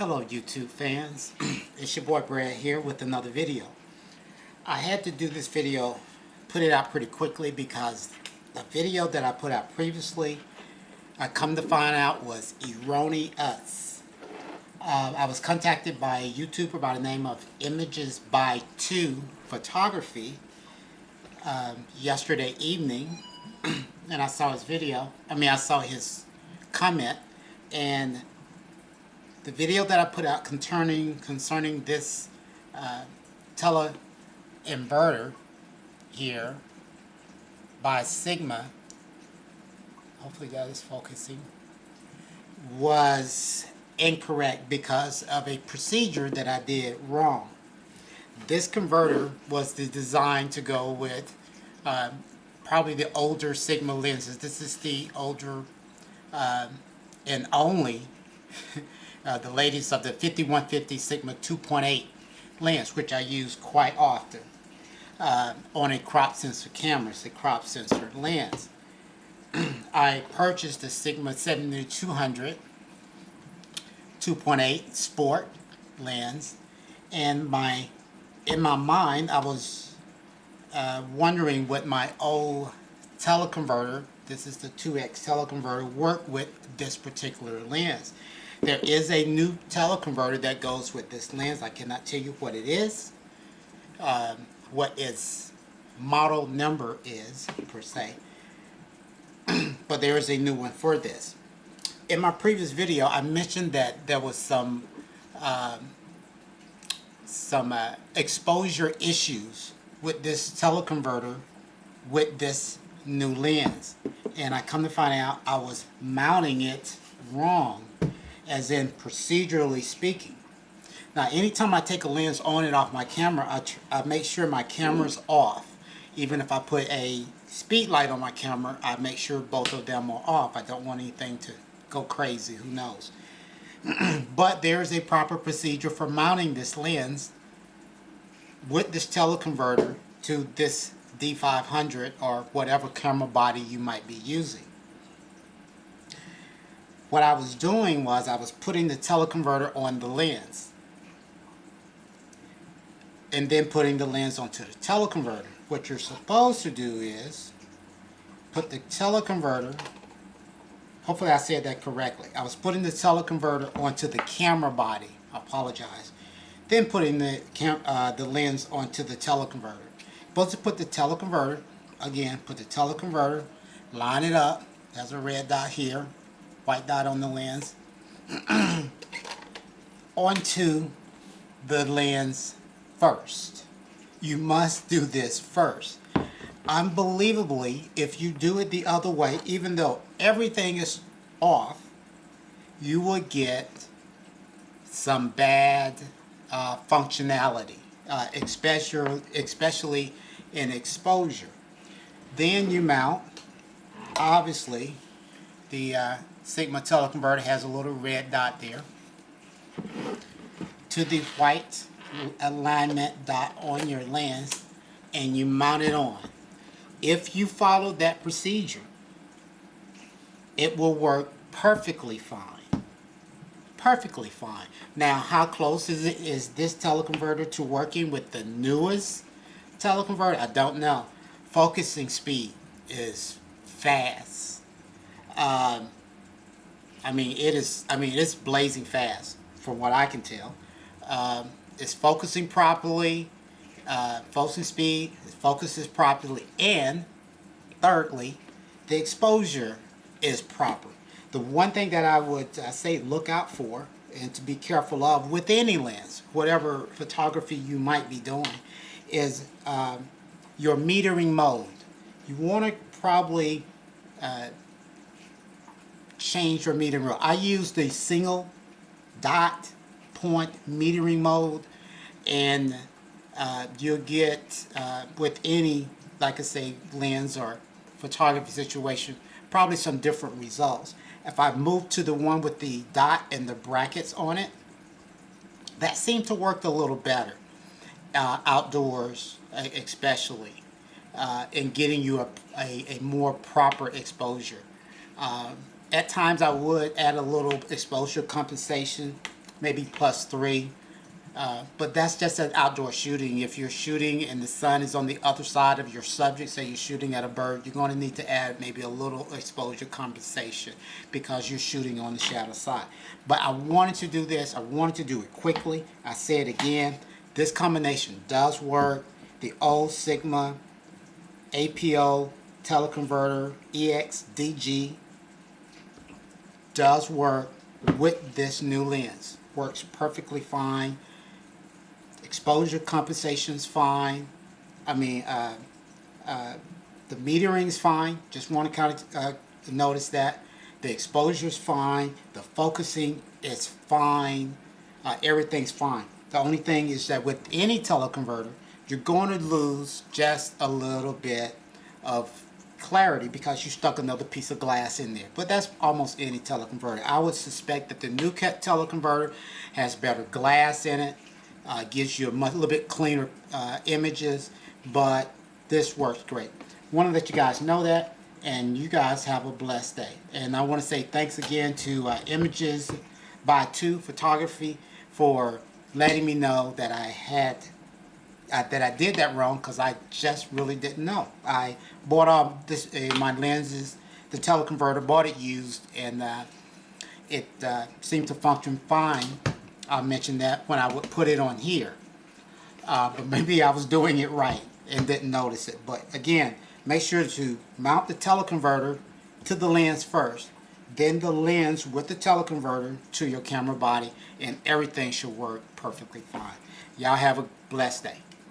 Hello YouTube fans, it's your boy Brad here with another video. I had to do this video, put it out pretty quickly because the video that I put out previously, I come to find out was erroneous. I was contacted by a YouTuber by the name of Images by 2 Photography yesterday evening, and I saw his video, I saw his comment, and the video that I put out concerning this Teleconverter here by Sigma, hopefully that is focusing, was incorrect because of a procedure that I did wrong. This converter was designed to go with probably the older Sigma lenses. This is the older and only the latest of the 5150 Sigma 2.8 lens, which I use quite often on a crop sensor camera. It's a crop sensor lens. I purchased the Sigma 7200 2.8 Sport lens, and in my mind I was wondering what my old teleconverter, this is the 2X teleconverter, worked with this particular lens. There is a new teleconverter that goes with this lens. I cannot tell you what it is, what its model number is per se, but there is a new one for this. In my previous video, I mentioned that there was some exposure issues with this teleconverter with this new lens, and I come to find out I was mounting it wrong, as in procedurally speaking. Now anytime I take a lens on and off my camera, I make sure my camera's off. Even if I put a speed light on my camera, I make sure both of them are off. I don't want anything to go crazy, who knows. But there's a proper procedure for mounting this lens with this teleconverter to this D500 or whatever camera body you might be using. What I was doing was I was putting the teleconverter on the lens and then putting the lens onto the teleconverter. What you're supposed to do is put the teleconverter, hopefully I said that correctly. I was putting the teleconverter onto the camera body, I apologize, then putting the lens onto the teleconverter. Supposed to put the teleconverter, again, put the teleconverter, line it up, there's a red dot here, white dot on the lens, onto the lens first. You must do this first. Unbelievably, if you do it the other way, even though everything is off, you will get some bad functionality, especially in exposure. Then you mount, obviously, the Sigma teleconverter has a little red dot there, to the white alignment dot on your lens, and you mount it on. If you follow that procedure, it will work perfectly fine. Perfectly fine. Now, how close is this teleconverter to working with the newest teleconverter? I don't know. Focusing speed is fast. It's blazing fast from what I can tell. It's focusing properly, focusing speed, it focuses properly, and thirdly, the exposure is proper. The one thing that I would say look out for and to be careful of with any lens, whatever photography you might be doing, is your metering mode. You want to probably change your metering mode. I use the single dot point metering mode, and you'll get with any, like I say, lens or photography situation, probably some different results. If I move to the one with the dot and the brackets on it, that seemed to work a little better outdoors, especially in getting you a more proper exposure. At times I would add a little exposure compensation maybe +3. But that's just an outdoor shooting. If you're shooting and the sun is on the other side of your subject, say you're shooting at a bird, you're going to need to add maybe a little exposure compensation because you're shooting on the shadow side. But I wanted to do this. I wanted to do it quickly. I say it again. This combination does work. The old Sigma APO Teleconverter EXDG does work with this new lens. Works perfectly fine. Exposure compensation is fine. I mean, the metering is fine. Just want to kind of notice that. The exposure is fine. The focusing is fine. Everything's fine. The only thing is that with any teleconverter, you're going to lose just a little bit of clarity because you stuck another piece of glass in there. But that's almost any teleconverter. I would suspect that the new teleconverter has better glass in it. Gives you a little bit cleaner images, but this works great. Want to let you guys know that, and you guys have a blessed day. And I want to say thanks again to Images by 2 Photography for letting me know that I did that wrong, because I just really didn't know. I bought all this my lenses, the teleconverter, bought it used, and it seemed to function fine. I mentioned that when I would put it on here, but maybe I was doing it right and didn't notice it. But again, make sure to mount the teleconverter to the lens first, then the lens with the teleconverter to your camera body, and everything should work perfectly fine. Y'all have a blessed day.